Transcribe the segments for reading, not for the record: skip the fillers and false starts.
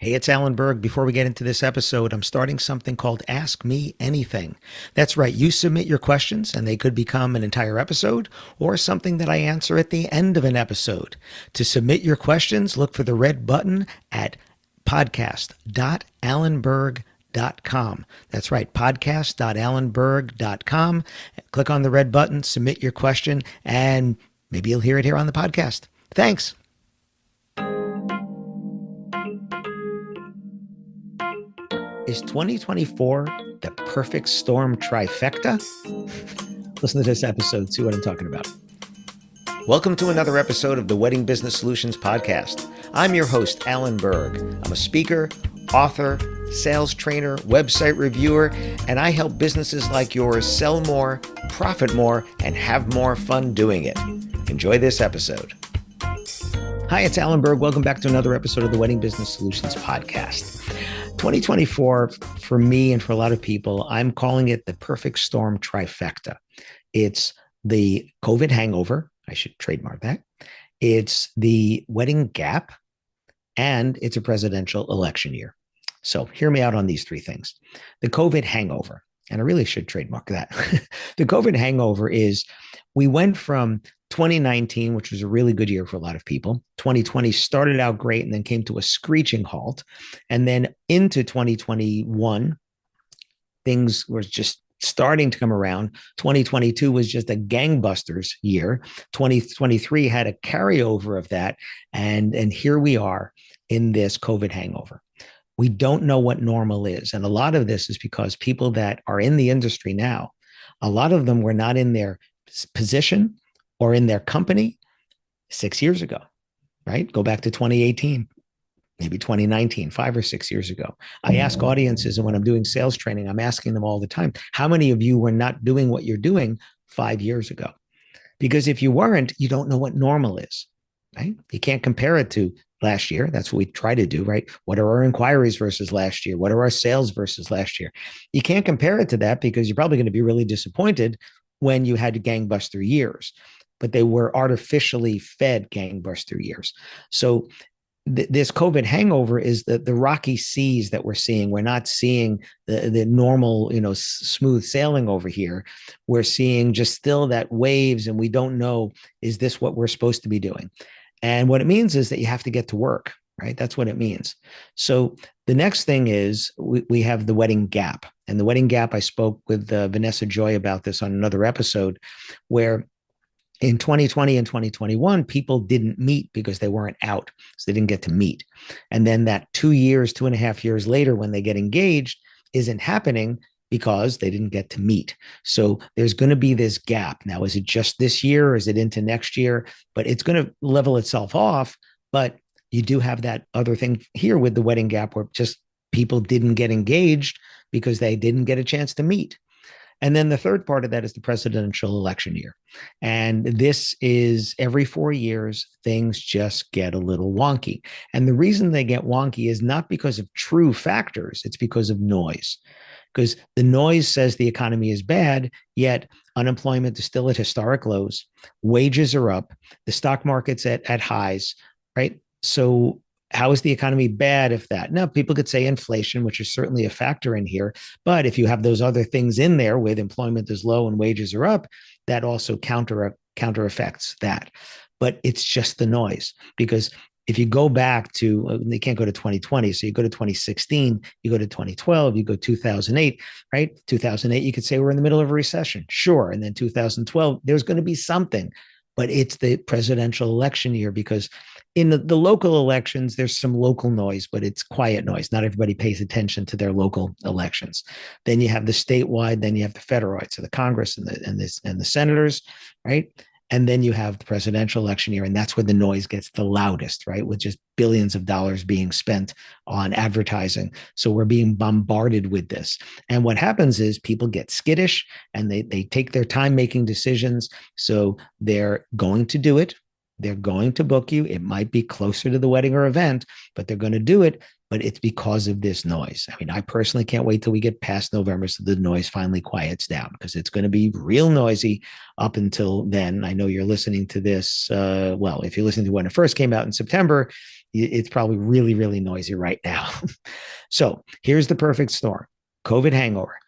Hey, it's Alan Berg. Before we get into this episode, I'm starting something called Ask Me Anything. That's right. You submit your questions and they could become an entire episode or something that I answer at the end of an episode. To submit your questions, look for the red button at podcast.alanberg.com. That's right, podcast.alanberg.com. Click on the red button, submit your question, and maybe you'll hear it here on the podcast. Thanks. Is 2024 the perfect storm trifecta? Listen to this episode, see what I'm talking about. Welcome to another episode of the Wedding Business Solutions Podcast. I'm your host, Alan Berg. I'm a speaker, author, sales trainer, website reviewer, and I help businesses like yours sell more, profit more, and have more fun doing it. Enjoy this episode. Hi, it's Alan Berg. Welcome back to another episode of the Wedding Business Solutions Podcast. 2024, for me and for a lot of people, I'm calling it the perfect storm trifecta. It's the COVID hangover. I should trademark that. It's the wedding gap, and it's a presidential election year. So hear me out on these three things. The COVID hangover, and I really should trademark that. The COVID hangover is we went from 2019, which was a really good year for a lot of people. 2020 started out great and then came to a screeching halt. And then into 2021, things were just starting to come around. 2022 was just a gangbusters year. 2023 had a carryover of that. And here we are in this COVID hangover. We don't know what normal is. And a lot of this is because people that are in the industry now, a lot of them were not in their position or in their company 6 years ago, right? Go back to 2018, maybe 2019, 5 or 6 years ago. I ask audiences, and when I'm doing sales training, I'm asking them all the time, how many of you were not doing what you're doing 5 years ago? Because if you weren't, you don't know what normal is, right? You can't compare it to last year. That's what we try to do, right? What are our inquiries versus last year? What are our sales versus last year? You can't compare it to that because you're probably going to be really disappointed when you had gangbuster years, but they were artificially fed gangbuster years. So this COVID hangover is the rocky seas that we're seeing. We're not seeing the normal, smooth sailing over here. We're seeing just still that waves, and we don't know, is this what we're supposed to be doing? And what it means is that you have to get to work, right? That's what it means. So the next thing is we have the wedding gap. And the wedding gap, I spoke with Vanessa Joy about this on another episode, where in 2020 and 2021, people didn't meet because they weren't out. So they didn't get to meet. And then that 2.5 years later, when they get engaged, isn't happening because they didn't get to meet. So there's going to be this gap. Now, is it just this year or is it into next year? But it's going to level itself off. But you do have that other thing here with the wedding gap where just people didn't get engaged because they didn't get a chance to meet. And then the third part of that is the presidential election year. And this is every 4 years, things just get a little wonky. And the reason they get wonky is not because of true factors, it's because of noise. Because the noise says the economy is bad, yet unemployment is still at historic lows, wages are up, the stock market's at highs, right? So how is the economy bad if that? Now, people could say inflation, which is certainly a factor in here. But if you have those other things in there with employment is low and wages are up, that also counter affects that. But it's just the noise, because if you go back to, they can't go to 2020. So you go to 2016, you go to 2012, you go 2008, right? 2008, you could say we're in the middle of a recession. Sure. And then 2012, there's going to be something, but it's the presidential election year, because in the local elections, there's some local noise, but it's quiet noise. Not everybody pays attention to their local elections. Then you have the statewide, then you have the federal, right? So the Congress and the senators, right? And then you have the presidential election year, and that's where the noise gets the loudest, right? With just billions of dollars being spent on advertising. So we're being bombarded with this. And what happens is people get skittish and they take their time making decisions. So they're going to do it. They're going to book you. It might be closer to the wedding or event, but they're going to do it. But it's because of this noise. I mean, I personally can't wait till we get past November so the noise finally quiets down, because it's going to be real noisy up until then. I know you're listening to this. Well, if you're listening to when it first came out in September, It's probably really, really noisy right now. So here's the perfect storm: COVID hangover.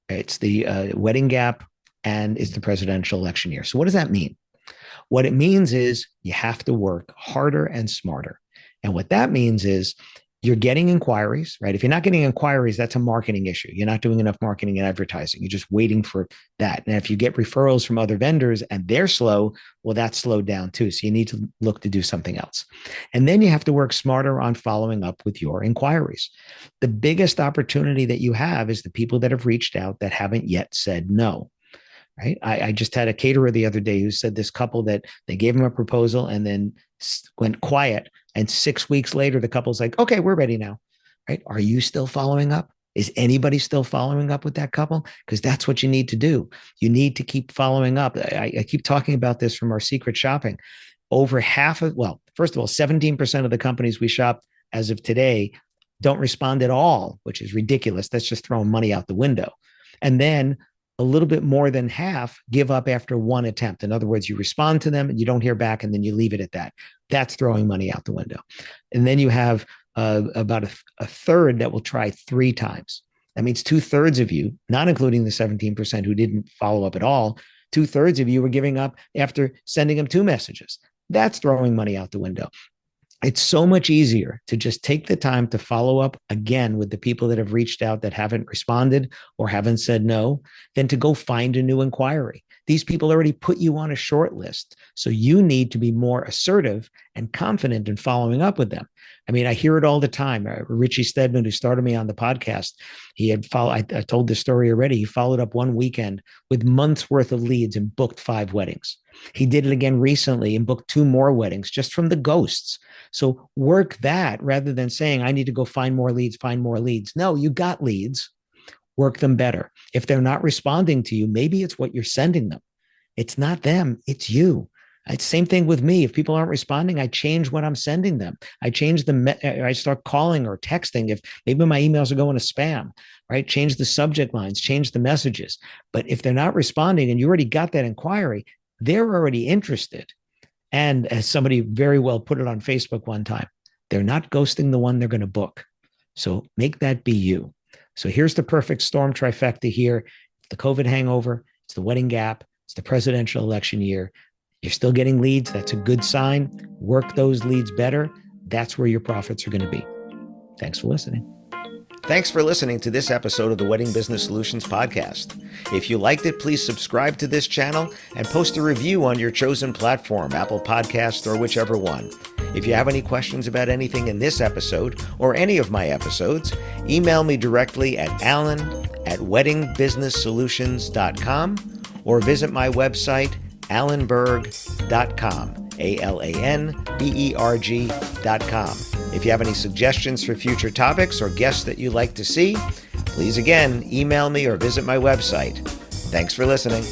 It's the wedding gap, and it's the presidential election year. So what does that mean? What it means is you have to work harder and smarter. And what that means is you're getting inquiries, right? If you're not getting inquiries, that's a marketing issue. You're not doing enough marketing and advertising. You're just waiting for that. And if you get referrals from other vendors and they're slow, well, that's slowed down too. So you need to look to do something else. And then you have to work smarter on following up with your inquiries. The biggest opportunity that you have is the people that have reached out that haven't yet said no. Right. I just had a caterer the other day who said this couple that they gave him a proposal and then went quiet. And 6 weeks later, the couple's like, okay, we're ready now. Right. Are you still following up? Is anybody still following up with that couple? Because that's what you need to do. You need to keep following up. I keep talking about this from our secret shopping. Over half of, well, first of all, 17% of the companies we shop as of today don't respond at all, which is ridiculous. That's just throwing money out the window. And then a little bit more than half give up after one attempt. In other words, you respond to them and you don't hear back and then you leave it at that. That's throwing money out the window. And then you have about a third that will try 3 times. That means 2/3 of you, not including the 17% who didn't follow up at all, 2/3 of you were giving up after sending them 2 messages. That's throwing money out the window. It's so much easier to just take the time to follow up again with the people that have reached out that haven't responded or haven't said no than to go find a new inquiry. These people already put you on a short list. So you need to be more assertive and confident in following up with them. I mean, I hear it all the time. Richie Stedman, who started me on the podcast, he had followed, I told this story already. He followed up one weekend with months worth of leads and booked 5 weddings. He did it again recently and booked 2 more weddings just from the ghosts. So work that rather than saying, I need to go find more leads. No, you got leads. Work them better. If they're not responding to you, maybe it's what you're sending them. It's not them, it's you. It's the same thing with me. If people aren't responding, I change what I'm sending them. I start calling or texting. If maybe my emails are going to spam, right? Change the subject lines, change the messages. But if they're not responding and you already got that inquiry, they're already interested. And as somebody very well put it on Facebook one time, they're not ghosting the one they're going to book. So make that be you. So here's the perfect storm trifecta here. The COVID hangover, it's the wedding gap, it's the presidential election year. You're still getting leads. That's a good sign. Work those leads better. That's where your profits are going to be. Thanks for listening. Thanks for listening to this episode of the Wedding Business Solutions podcast. If you liked it, please subscribe to this channel and post a review on your chosen platform, Apple Podcasts or whichever one. If you have any questions about anything in this episode or any of my episodes, email me directly at alan@weddingbusinesssolutions.com or visit my website, alanberg.com, alanberg.com. If you have any suggestions for future topics or guests that you'd like to see, please again, email me or visit my website. Thanks for listening.